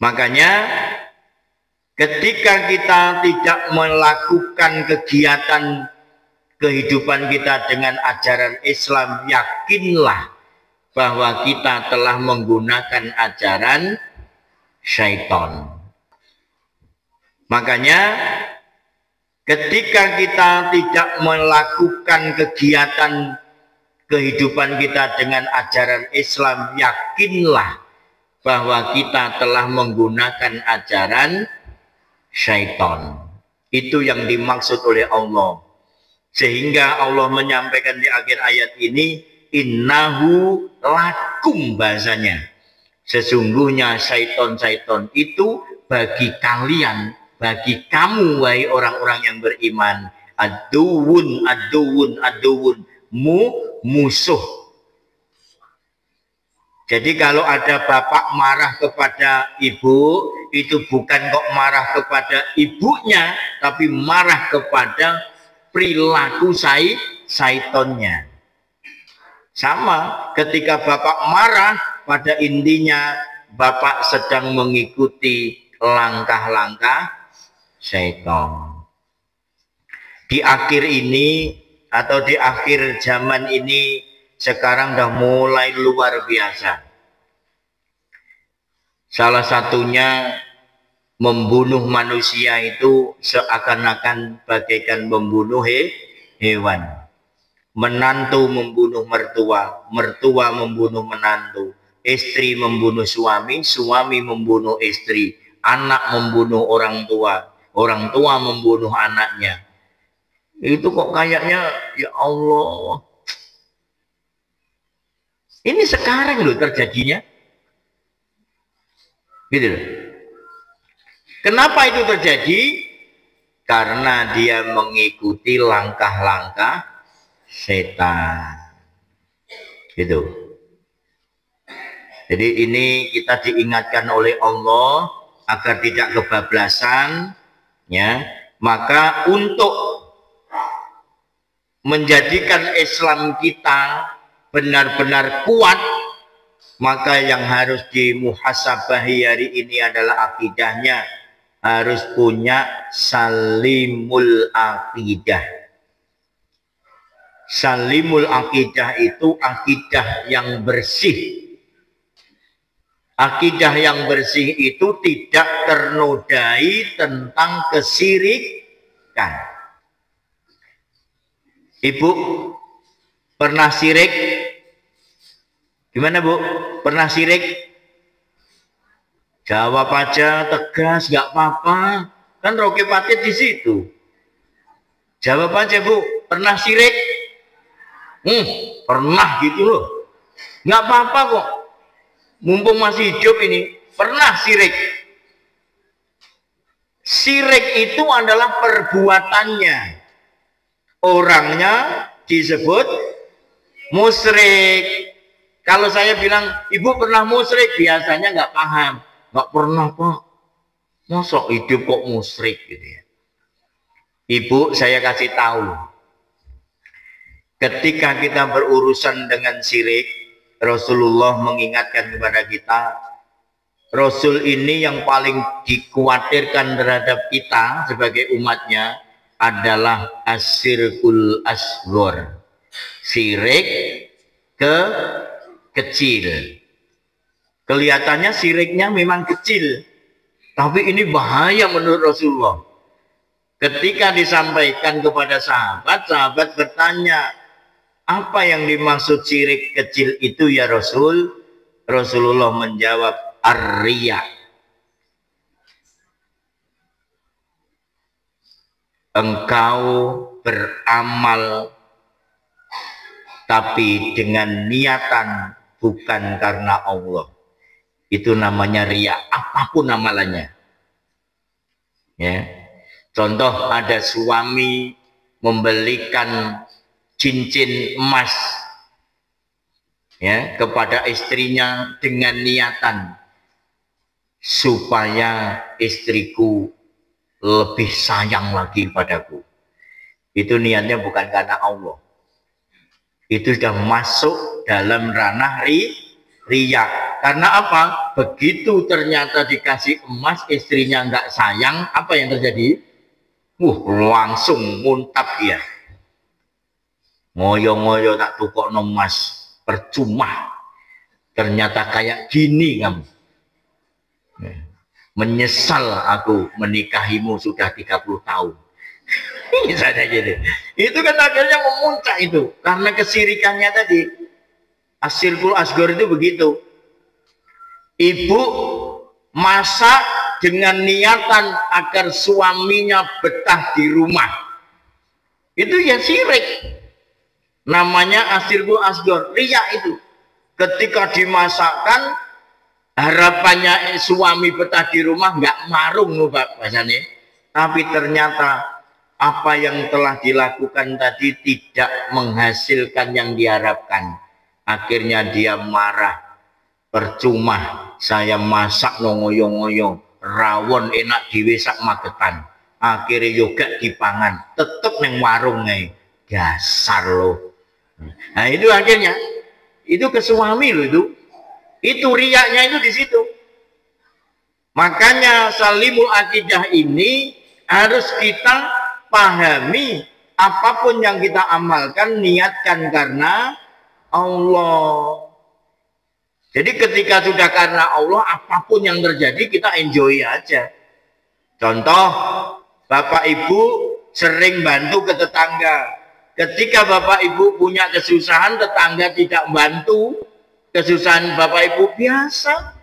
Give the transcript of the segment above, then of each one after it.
Makanya ketika kita tidak melakukan kegiatan kehidupan kita dengan ajaran Islam, yakinlah bahwa kita telah menggunakan ajaran syaitan. Makanya ketika kita tidak melakukan kegiatan kehidupan kita dengan ajaran Islam, yakinlah bahwa kita telah menggunakan ajaran syaitan. Itu yang dimaksud oleh Allah. Sehingga Allah menyampaikan di akhir ayat ini, innahu lakum, bahasanya. Sesungguhnya syaitan-syaitan itu bagi kalian, bagi kamu wahai orang-orang yang beriman, aduun, aduun, aduun, musuh. Jadi kalau ada bapak marah kepada ibu, itu bukan kok marah kepada ibunya, tapi marah kepada perilaku syaitonnya. Sama ketika bapak marah, pada intinya bapak sedang mengikuti langkah-langkah syaitan. Di akhir ini atau di akhir zaman ini, sekarang sudah mulai luar biasa. Salah satunya membunuh manusia itu seakan-akan bagaikan membunuh hewan. Menantu membunuh mertua, mertua membunuh menantu, istri membunuh suami, suami membunuh istri, anak membunuh orang tua, orang tua membunuh anaknya. Itu kok kayaknya, ya Allah, ini sekarang loh terjadinya. Gitu loh. Kenapa itu terjadi? Karena dia mengikuti langkah-langkah setan. Gitu. Jadi ini kita diingatkan oleh Allah agar tidak kebablasan, ya. Maka untuk menjadikan Islam kita benar-benar kuat, maka yang harus dimuhasabahi hari ini adalah akidahnya. Harus punya salimul akidah. Salimul akidah itu akidah yang bersih. Akidah yang bersih itu tidak ternodai tentang kesyirikan. Ibu pernah syirik? Gimana Bu? Pernah syirik? Jawab aja tegas, nggak apa-apa. Kan Roke Patid di situ. Jawab aja Bu, pernah syirik? Pernah gitu loh. Nggak apa-apa kok. Mumpung masih hidup ini, pernah syirik. Syirik itu adalah perbuatannya. Orangnya disebut musyrik. Kalau saya bilang, ibu pernah musyrik, biasanya nggak paham. Nggak pernah Pak. Masa hidup kok musyrik gitu ya. Ibu, saya kasih tahu. Ketika kita berurusan dengan syirik, Rasulullah mengingatkan kepada kita, Rasul ini yang paling dikhawatirkan terhadap kita sebagai umatnya adalah asyirkul asghar. Syirik kecil. Kelihatannya syiriknya memang kecil, tapi ini bahaya menurut Rasulullah. Ketika disampaikan kepada sahabat, sahabat bertanya, apa yang dimaksud syirik kecil itu ya Rasul? Rasulullah menjawab, ar-riya. Engkau beramal tapi dengan niatan bukan karena Allah. Itu namanya riya, apapun amalannya. Ya. Contoh, ada suami membelikan cincin emas ya kepada istrinya dengan niatan supaya istriku lebih sayang lagi padaku. Itu niatnya bukan karena Allah. Itu sudah masuk dalam ranah riya. Karena apa? Begitu ternyata dikasih emas, istrinya nggak sayang, apa yang terjadi? Langsung muntap dia. Ngoyo-ngoyo tak tukok emas, percuma. Ternyata kayak gini kamu. Menyesal aku menikahimu sudah 30 tahun. Misalnya gitu. Itu kan akhirnya memuncak itu. Karena kesirikannya tadi. Asyirkul asghar itu begitu. Ibu masak dengan niatan agar suaminya betah di rumah. Itu ya syirik. Namanya asyirkul asghar, riya itu. Ketika dimasakkan, harapannya suami betah di rumah, nggak marung loh Pak bahasanya. Tapi ternyata apa yang telah dilakukan tadi tidak menghasilkan yang diharapkan. Akhirnya dia marah. Percuma saya masak ngoyo-ngoyo, rawon enak diwe sak magetan. Akhirnya juga dipangan, tetep neng warung nih. Dasar lo. Nah itu akhirnya, itu ke suami lo itu. Itu riyaknya itu di situ. Makanya salimul akidah ini harus kita pahami, apapun yang kita amalkan niatkan karena Allah. Jadi ketika sudah karena Allah, apapun yang terjadi kita enjoy aja. Contoh, Bapak Ibu sering bantu ke tetangga. Ketika Bapak Ibu punya kesusahan, tetangga tidak bantu, kesusahan Bapak Ibu biasa.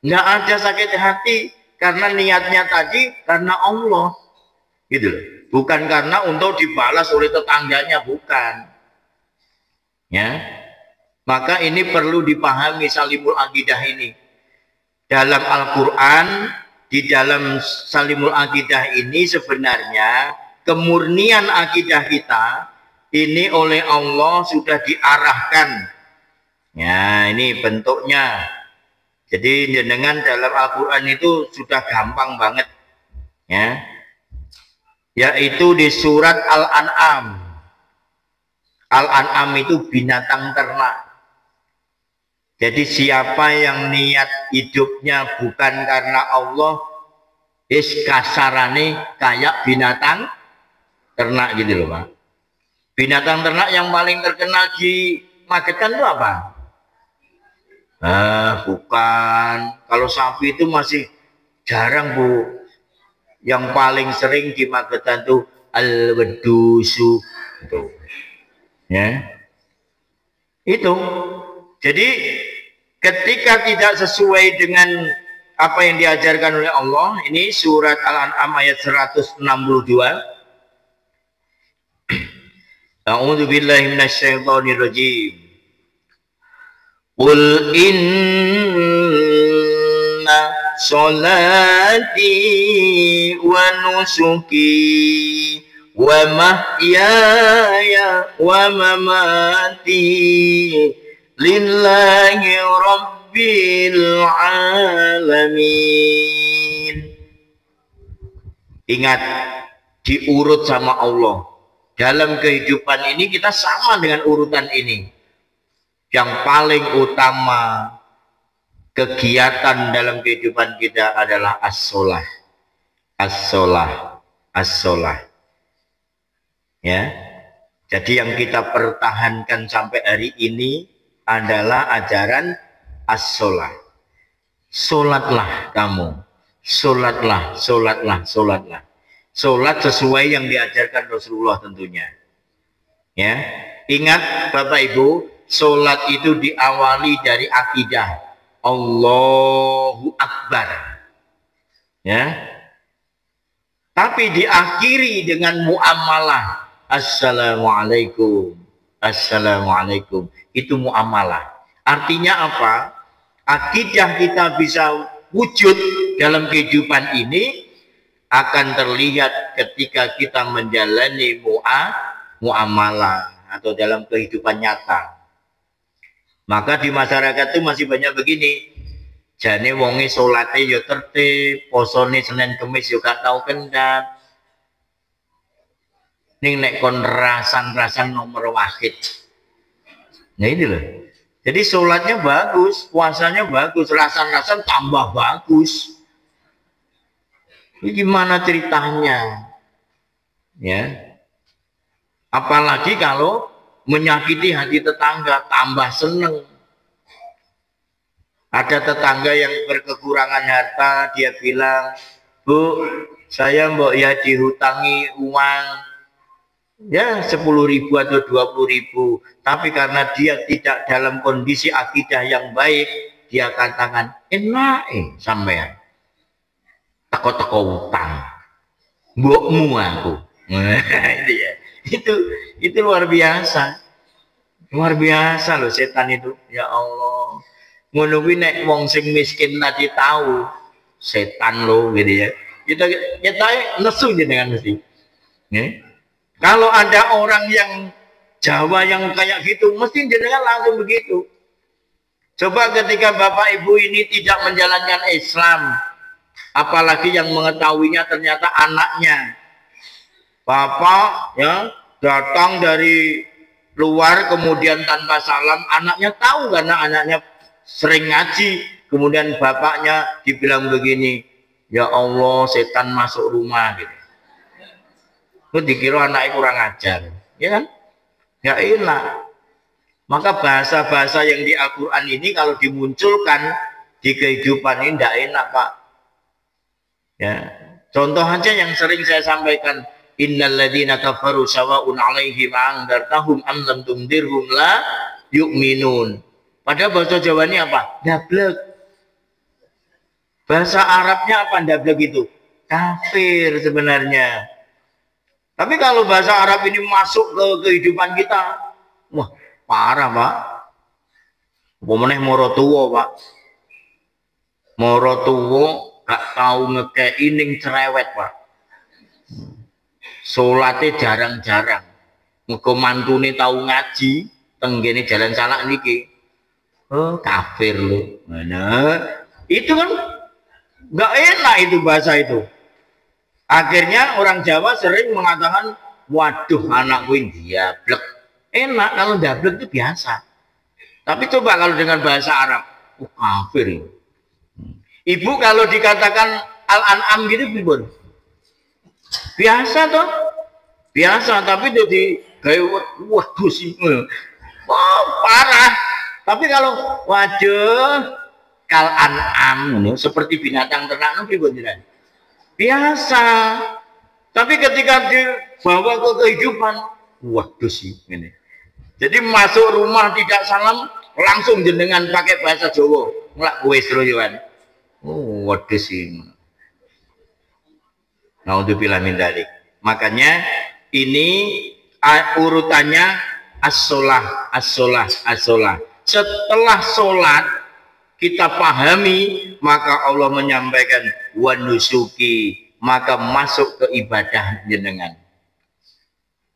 Nggak ada sakit hati. Karena niatnya tadi karena Allah. Gitu loh. Bukan karena untuk dibalas oleh tetangganya, bukan. Ya. Maka ini perlu dipahami salimul akidah ini. Dalam Al-Quran, di dalam salimul akidah ini sebenarnya kemurnian akidah kita ini oleh Allah sudah diarahkan. Ya, ini bentuknya. Jadi dengan dalam Al-Quran itu sudah gampang banget. Ya. Yaitu di surat Al-An'am. Al-An'am itu binatang ternak. Jadi siapa yang niat hidupnya bukan karena Allah, kasarane kayak binatang ternak gitu loh Pak. Binatang ternak yang paling terkenal di Magetan itu apa? Bukan. Kalau sapi itu masih jarang Bu. Yang paling sering di Magetan itu al-wedusu. Ya. Itu. Jadi ketika tidak sesuai dengan apa yang diajarkan oleh Allah, ini surat Al-An'am ayat 162. A'udzu billahi minasyaitonir rajim. Qul inna sholati wa nusuki wa mahyaya wa mamati lillahi rabbil alamin. Ingat, diurut sama Allah. Dalam kehidupan ini kita sama dengan urutan ini. Yang paling utama kegiatan dalam kehidupan kita adalah as-sholah. As-sholah. As-sholah. Ya. Jadi yang kita pertahankan sampai hari ini adalah ajaran as-sholah. Sholatlah kamu. Sholatlah, sholatlah, sholatlah. Sholat sesuai yang diajarkan Rasulullah tentunya. Ya, ingat Bapak Ibu, sholat itu diawali dari akidah. Allahu Akbar. Ya. Tapi diakhiri dengan muamalah. Assalamualaikum. Assalamualaikum. Itu muamalah. Artinya apa? Akidah kita bisa wujud dalam kehidupan ini akan terlihat ketika kita menjalani muamalah atau dalam kehidupan nyata. Maka di masyarakat itu masih banyak begini. Jane wonge salate ya tertib, posone Senin Kemis juga tau kendhat. Ning nek kon rasan-rasan nomor wahid. Nah ini loh. Jadi sholatnya bagus, puasanya bagus, rasan-rasan tambah bagus. Ini gimana ceritanya? Ya. Apalagi kalau menyakiti hati tetangga, tambah seneng. Ada tetangga yang berkekurangan harta, dia bilang, "Bu, saya mbok ya dihutangi uang ya 10.000 atau 20.000, tapi karena dia tidak dalam kondisi akidah yang baik, dia katakan enak sampean teko-teko utang mbokmu aku." itu luar biasa loh setan itu. Ya Allah, ngono kuwi nek wong sing miskin tadi tahu setan lo gitu ya, kita nesu dengan mesti. Kalau ada orang yang Jawa yang kayak gitu, mesti jenengan langsung begitu. Coba ketika Bapak Ibu ini tidak menjalankan Islam, apalagi yang mengetahuinya ternyata anaknya. Bapak ya datang dari luar kemudian tanpa salam, anaknya tahu karena anaknya sering ngaji, kemudian bapaknya dibilang begini, "Ya Allah, setan masuk rumah," gitu. Itu dikira anaknya kurang ajar, ya kan? Nggak enak. Maka bahasa-bahasa yang di Al-Quran ini kalau dimunculkan di kehidupan ini tidak enak, Pak. Ya, contoh aja yang sering saya sampaikan, innal ladzina kafaru sawa'un 'alaihim andartahum am lam tundirhum la yu'minun. Padahal bahasa Jawa ini apa? Dablek. Bahasa Arabnya apa dablek itu? Kafir sebenarnya. Tapi kalau bahasa Arab ini masuk ke kehidupan kita, wah parah, Pak. Pemeneh moro tuwo, Pak. Moro tuwo gak tahu ngekei ning cerewet, Pak. Salate jarang-jarang. Muga mantune tahu ngaji, tenggene jalan salak niki. Oh, kafir lu. Mana? Itu kan gak enak itu bahasa itu. Akhirnya orang Jawa sering mengatakan, waduh anakku ini diablek. Enak kalau dablek itu biasa. Tapi coba kalau dengan bahasa Arab, kafir. Ibu kalau dikatakan Al-An'am gitu, Bibun. Biasa toh? Biasa, tapi jadi kayak waduh sih. Oh, parah. Tapi kalau waduh Kal-An'am seperti binatang ternak, Bibun tidak? Biasa. Tapi ketika dibawa ke kehidupan, waduh sih ini. Jadi masuk rumah tidak salam, langsung jenengan pakai bahasa Jawa, ngelak wes royoan. Oh, waduh sih. Naudzubillah min dzalik. Makanya ini urutannya as-sholah, as-sholah, as-sholah. Setelah sholat kita pahami, maka Allah menyampaikan wa nusuki, maka masuk ke ibadah jenengan.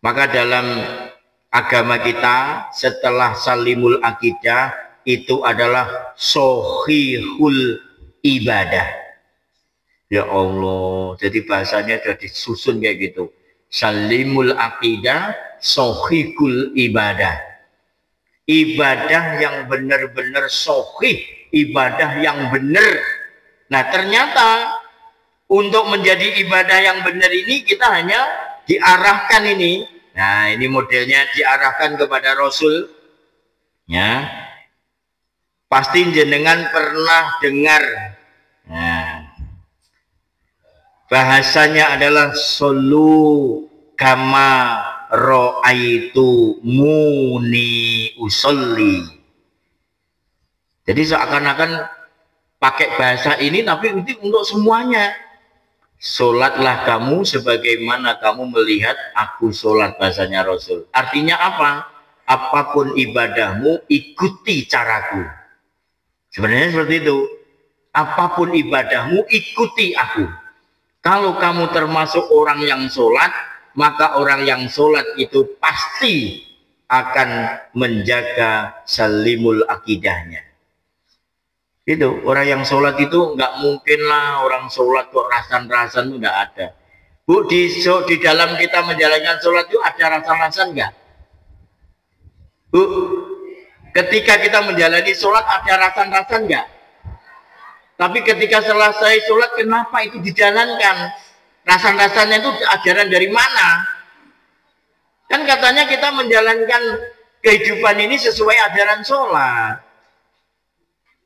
Maka dalam agama kita setelah salimul akidah itu adalah sohihul ibadah. Ya Allah, jadi bahasanya sudah disusun kayak gitu. Salimul akidah, sohihul ibadah. Ibadah yang benar-benar sohih, ibadah yang benar. Nah ternyata untuk menjadi ibadah yang benar ini kita hanya diarahkan ini. Nah ini modelnya diarahkan kepada Rasul. Ya, pasti jenengan pernah dengar. Nah, bahasanya adalah solu kama ro'aitu muni usolli. Jadi seakan-akan pakai bahasa ini tapi itu untuk semuanya. Sholatlah kamu sebagaimana kamu melihat aku sholat, bahasanya Rasul. Artinya apa? Apapun ibadahmu ikuti caraku. Sebenarnya seperti itu. Apapun ibadahmu ikuti aku. Kalau kamu termasuk orang yang sholat, maka orang yang sholat itu pasti akan menjaga salimul akidahnya. Itu orang yang sholat itu nggak mungkin lah orang sholat kok rasan-rasan, itu nggak ada. Bu, di dalam kita menjalankan sholat itu ada rasan-rasan nggak? Bu, Ketika kita menjalani sholat ada rasan-rasan enggak? Tapi ketika selesai sholat kenapa itu dijalankan? Rasan-rasannya itu ajaran dari mana? Kan katanya kita menjalankan kehidupan ini sesuai ajaran sholat.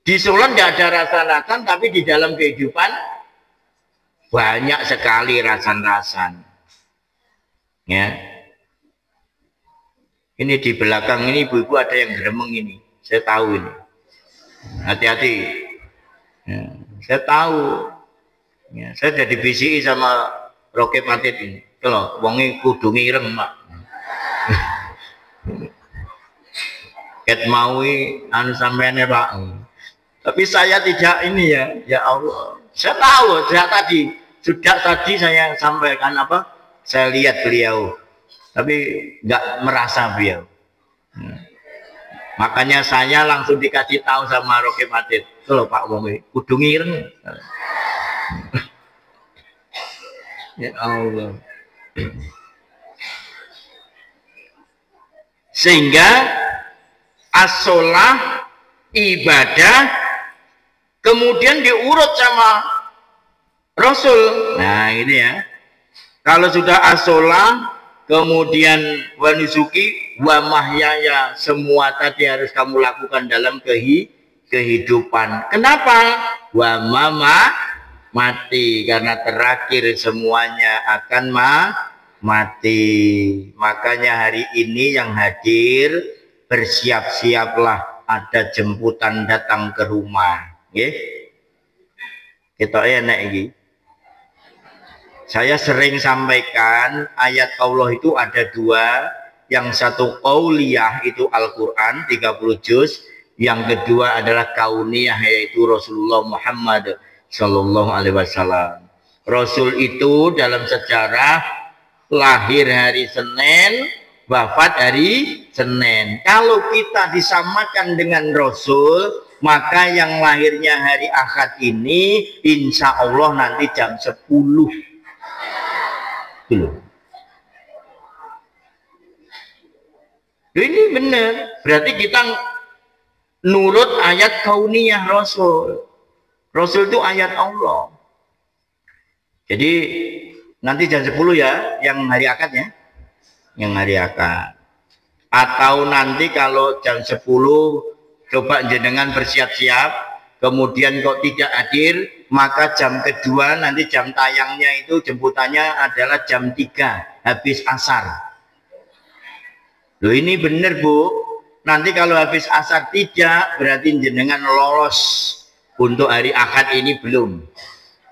Di sholat nggak ada rasan-rasan, tapi di dalam kehidupan banyak sekali rasan-rasan. Ya, ini di belakang ini ibu-ibu ada yang gremeng ini, saya tahu ini. Hati-hati. Ya, saya tahu. Ya, saya jadi BCI sama Roket Matit ini. Kalau wongi kudu ngireng, Mak. Ket maui anu sampean ya, Pak. Tapi saya tidak ini ya, ya Allah. Saya tahu sudah tadi saya sampaikan apa? Saya lihat beliau, tapi nggak merasa beliau. Makanya saya langsung dikasih tahu sama Roket Matit. Kalau Pak Wongi kudu ngireng. Ya Allah. Sehingga as-sholah ibadah kemudian diurut sama Rasul. Nah ini ya, kalau sudah as-sholah kemudian wanusuki wa mahyaya, semua tadi harus kamu lakukan dalam kehidupan. Kenapa? Wa mama mati, karena terakhir semuanya akan mati. Makanya hari ini yang hadir bersiap-siaplah, ada jemputan datang ke rumah. Kita enak ini. Saya sering sampaikan ayat Allah itu ada dua. Yang satu qauliyah itu Al-Quran 30 juz. Yang kedua adalah kauniyah yaitu Rasulullah Muhammad Sallallahu Alaihi Wasallam. Rasul itu dalam sejarah lahir hari Senin, wafat hari Senin. Kalau kita disamakan dengan Rasul, maka yang lahirnya hari Ahad ini insya Allah nanti jam 10. Ini benar, berarti kita nurut ayat kauniyah Rasul. Rasul itu ayat Allah. Jadi nanti jam 10 ya, yang hari akad ya, yang hari akad. Atau nanti kalau jam 10 coba jenengan bersiap-siap, kemudian kok tidak hadir, maka jam kedua nanti jam tayangnya itu jemputannya adalah jam 3 habis asar. Loh ini bener Bu, nanti kalau habis asar tidak, berarti jenengan lolos untuk hari akad ini belum.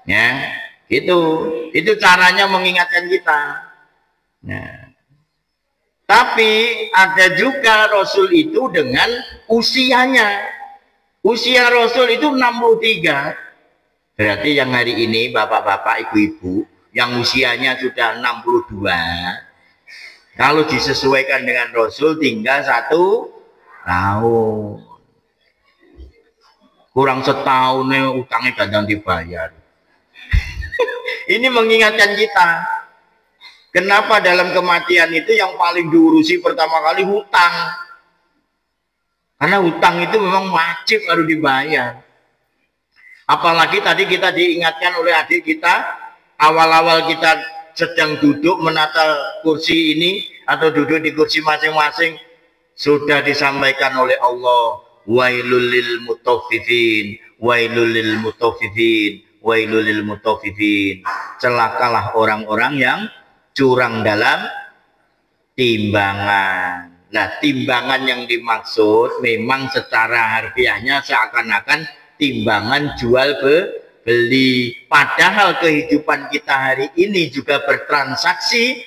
Ya, itu caranya mengingatkan kita. Nah, tapi ada juga Rasul itu dengan usianya. Usia Rasul itu 63. Berarti yang hari ini bapak-bapak, ibu-ibu yang usianya sudah 62, kalau disesuaikan dengan Rasul tinggal 1 tahun. Kurang setahun utangnya kadang dibayar. Ini mengingatkan kita. Kenapa dalam kematian itu yang paling diurusi pertama kali hutang. Karena hutang itu memang wajib harus dibayar. Apalagi tadi kita diingatkan oleh adik kita, awal-awal kita sedang duduk menata kursi ini atau duduk di kursi masing-masing, sudah disampaikan oleh Allah, wailul lil mutaffifin, wailul lil mutaffifin, wailul lil mutaffifin. Celakalah orang-orang yang curang dalam timbangan. Nah, timbangan yang dimaksud memang secara harfiahnya seakan-akan timbangan jual beli. Padahal kehidupan kita hari ini juga bertransaksi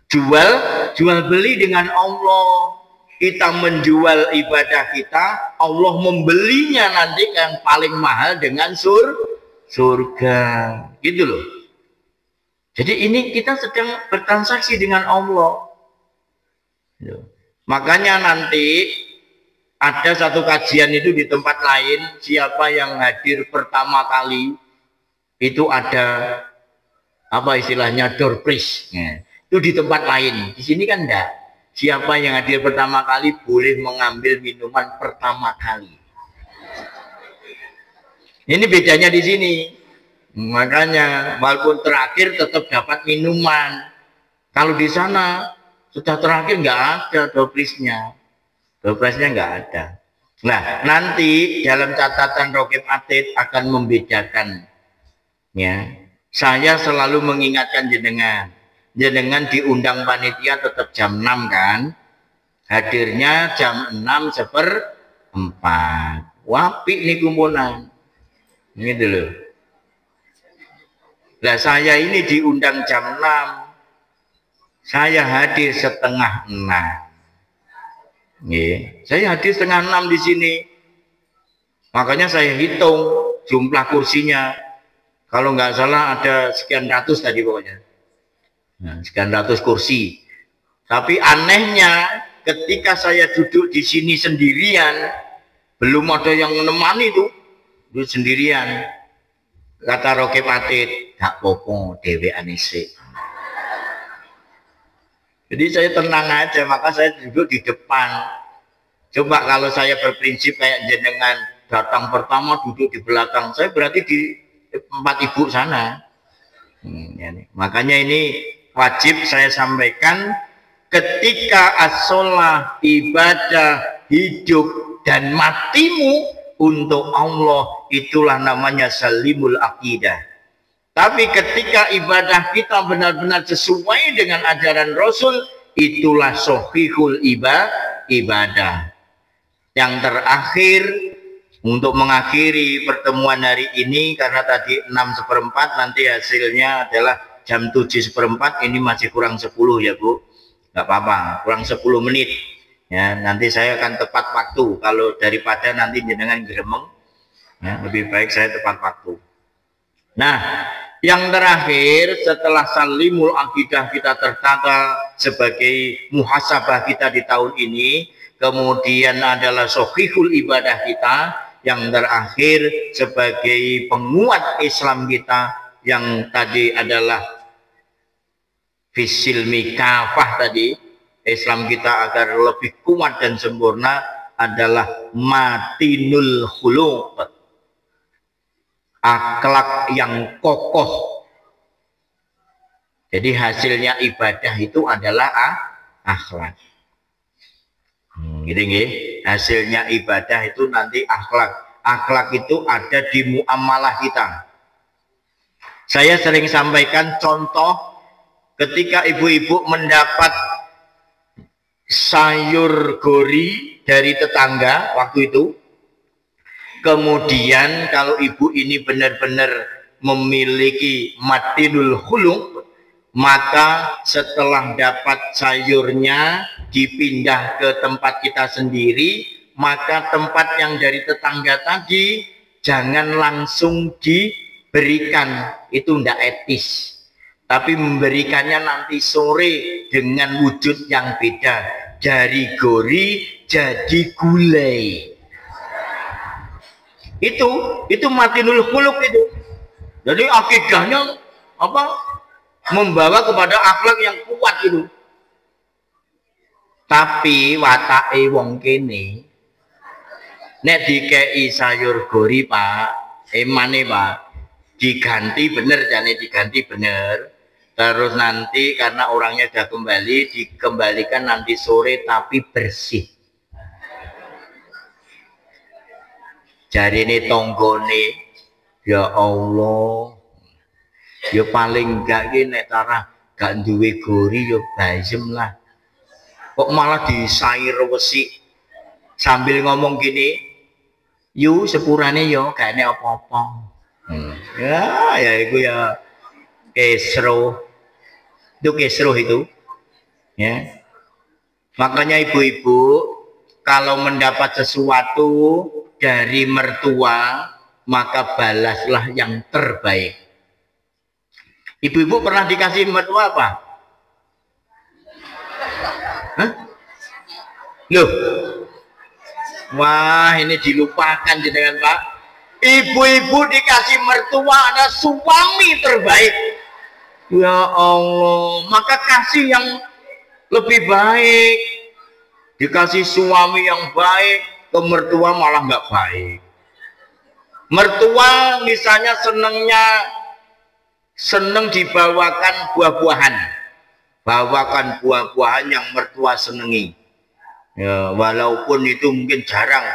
jual beli dengan Allah. Kita menjual ibadah kita, Allah membelinya nanti yang paling mahal dengan surga. Gitu loh. Jadi ini kita sedang bertransaksi dengan Allah. Makanya nanti ada satu kajian itu di tempat lain, siapa yang hadir pertama kali itu ada apa istilahnya door prize. Itu di tempat lain. Di sini kan enggak. Siapa yang hadir pertama kali boleh mengambil minuman pertama kali. Ini bedanya di sini. Makanya walaupun terakhir tetap dapat minuman. Kalau di sana sudah terakhir nggak ada dobrisnya. Dobrisnya nggak ada. Nah, nanti dalam catatan Rokib Atid akan membedakan. Ya, saya selalu mengingatkan jenengan. Jenengan diundang panitia tetap jam 6 kan? Hadirnya jam 6:04. Wapi nih kumpulan. Gitu loh. Nah, saya ini diundang jam 6. Saya hadir setengah 6. Saya hadir setengah 6 di sini. Makanya saya hitung jumlah kursinya. Kalau nggak salah ada sekian ratus tadi pokoknya. Nah, sekian ratus kursi. Tapi anehnya ketika saya duduk di sini sendirian, belum ada yang menemani itu, duduk sendirian. Kata Rokib Atid, gak popo dewe anise. Jadi saya tenang aja, maka saya duduk di depan. Coba kalau saya berprinsip kayak jenengan datang pertama duduk di belakang, saya berarti di tempat ibu sana. Makanya ini wajib saya sampaikan, ketika as-sholah, ibadah, hidup dan matimu untuk Allah, itulah namanya salimul aqidah. Tapi ketika ibadah kita benar-benar sesuai dengan ajaran Rasul, itulah sahihul ibadah. Yang terakhir, untuk mengakhiri pertemuan hari ini, karena tadi 6:04, nanti hasilnya adalah jam 7:04, ini masih kurang 10 ya Bu. Nggak apa-apa, kurang 10 menit. Ya, nanti saya akan tepat waktu. Kalau daripada nanti jenengan gremeng, ya, lebih baik saya tepat waktu. Nah, yang terakhir setelah salimul akidah kita tertata sebagai muhasabah kita di tahun ini, kemudian adalah sahihul ibadah kita, yang terakhir sebagai penguat Islam kita, yang tadi adalah fisilmi kafah tadi, Islam kita agar lebih kuat dan sempurna, adalah matinul khuluq, akhlak yang kokoh. Jadi hasilnya ibadah itu adalah akhlak. Gitu nggih. Hasilnya ibadah itu nanti akhlak. Akhlak itu ada di muamalah kita. Saya sering sampaikan contoh ketika ibu-ibu mendapat sayur gori dari tetangga waktu itu. Kemudian kalau ibu ini benar-benar memiliki matinul khuluq, maka setelah dapat sayurnya dipindah ke tempat kita sendiri, maka tempat yang dari tetangga tadi jangan langsung diberikan, itu tidak etis. Tapi memberikannya nanti sore dengan wujud yang beda, dari gori jadi gulai. Itu matinul khuluq itu. Jadi akidahnya apa? Membawa kepada akhlak yang kuat itu. Tapi watake wong kene nek dikei sayur gori Pak, emane Pak, diganti bener, jane diganti bener. Terus nanti karena orangnya sudah kembali, dikembalikan nanti sore tapi bersih. Jari ini tonggone, ya Allah, ya paling enggak ini tarah gak duwe gori ya bayem lah. Kok malah disair wesi sambil ngomong gini, yu sepurane yo gak ada apa-apa. Ya itu ya kesro. Itu kesroh itu, ya. Makanya ibu-ibu kalau mendapat sesuatu dari mertua, maka balaslah yang terbaik. Ibu-ibu pernah dikasih mertua apa? Hah? Loh, wah ini dilupakan dengan Pak. Ibu-ibu dikasih mertua ada suami terbaik. Ya Allah, maka kasih yang lebih baik. Dikasih suami yang baik, ke mertua malah nggak baik. Mertua misalnya seneng dibawakan buah-buahan, bawakan buah-buahan yang mertua senengi. Ya, walaupun itu mungkin jarang,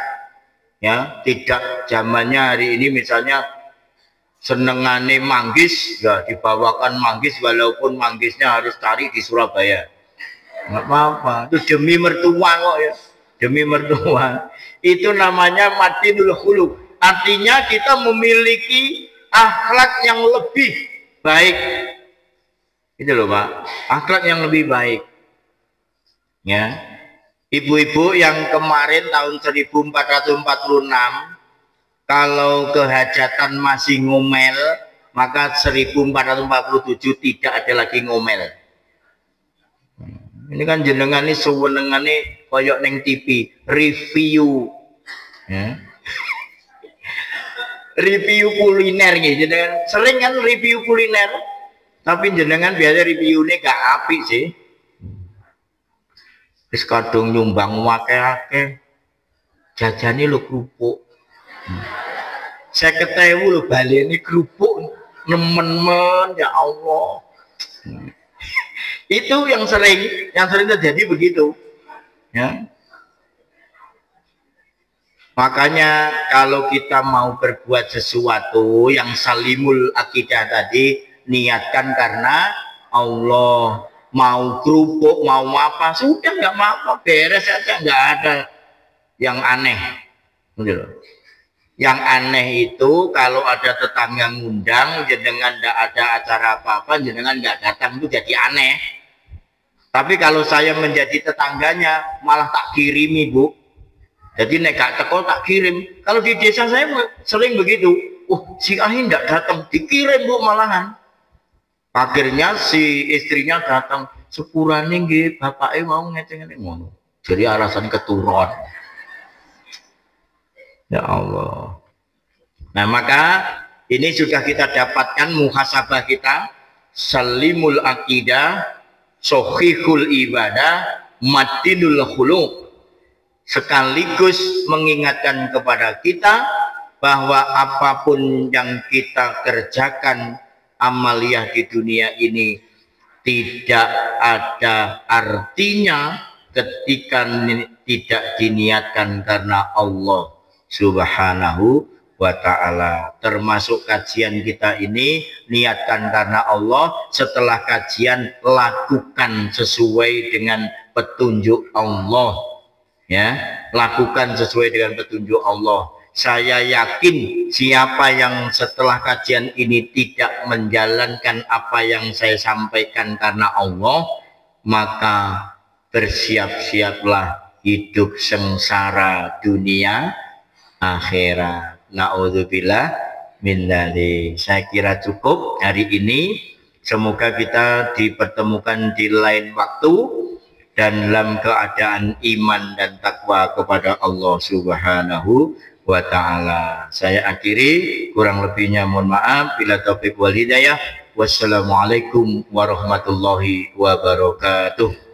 ya, tidak zamannya hari ini misalnya senengane manggis, ya dibawakan manggis walaupun manggisnya harus cari di Surabaya. Nggak apa-apa, itu demi mertua kok ya, demi mertua. Itu namanya matinul khuluq. Artinya kita memiliki akhlak yang lebih baik. Itu loh Pak, akhlak yang lebih baik. Ya, ibu-ibu yang kemarin tahun 1446 kalau kehajatan masih ngomel, maka 1447 tidak ada lagi ngomel. Ini kan jenengan ini sewenengan ini koyok neng TV review, ya. Review kuliner gitu, jenengan sering kan review kuliner, tapi jenengan biasa review ini gak apik sih. Terus kadung nyumbang wake-wake, jajani lo kerupuk, saya ketemu lo balik ini kerupuk nemen-men, ya Allah. Itu yang sering terjadi begitu, ya. Makanya kalau kita mau berbuat sesuatu yang salimul akidah tadi, niatkan karena Allah. Mau kerupuk, mau apa, sudah nggak apa-apa, beres saja, nggak ada yang aneh. Yang aneh itu kalau ada tetangga ngundang, jenengan nggak ada acara apa-apa, jenengan nggak datang, itu jadi aneh. Tapi kalau saya menjadi tetangganya, malah tak kirimi Bu. Jadi nek gak teko tak kirim. Kalau di desa saya sering begitu. Oh, si Ahin nggak datang, dikirim Bu malahan. Akhirnya si istrinya datang, sepurane nggih bapake mau ngeceng-ngeceng ngono. Jadi alasan keturun. Ya Allah. Nah, maka ini sudah kita dapatkan muhasabah kita, salimul akidah, sohihul ibadah, matinul khuluq. Sekaligus mengingatkan kepada kita bahwa apapun yang kita kerjakan amaliyah di dunia ini tidak ada artinya ketika tidak diniatkan karena Allah Subhanahu wa ta'ala. Termasuk kajian kita ini niatkan karena Allah, setelah kajian lakukan sesuai dengan petunjuk Allah, ya, lakukan sesuai dengan petunjuk Allah. Saya yakin siapa yang setelah kajian ini tidak menjalankan apa yang saya sampaikan karena Allah, maka bersiap-siaplah hidup sengsara dunia akhirat. Na'udzubillah min dzalik. Saya kira cukup hari ini. Semoga kita dipertemukan di lain waktu dan dalam keadaan iman dan takwa kepada Allah Subhanahu wa ta'ala. Saya akhiri, kurang lebihnya mohon maaf. Bila taufiq wal hidayah. Wassalamualaikum warahmatullahi wabarakatuh.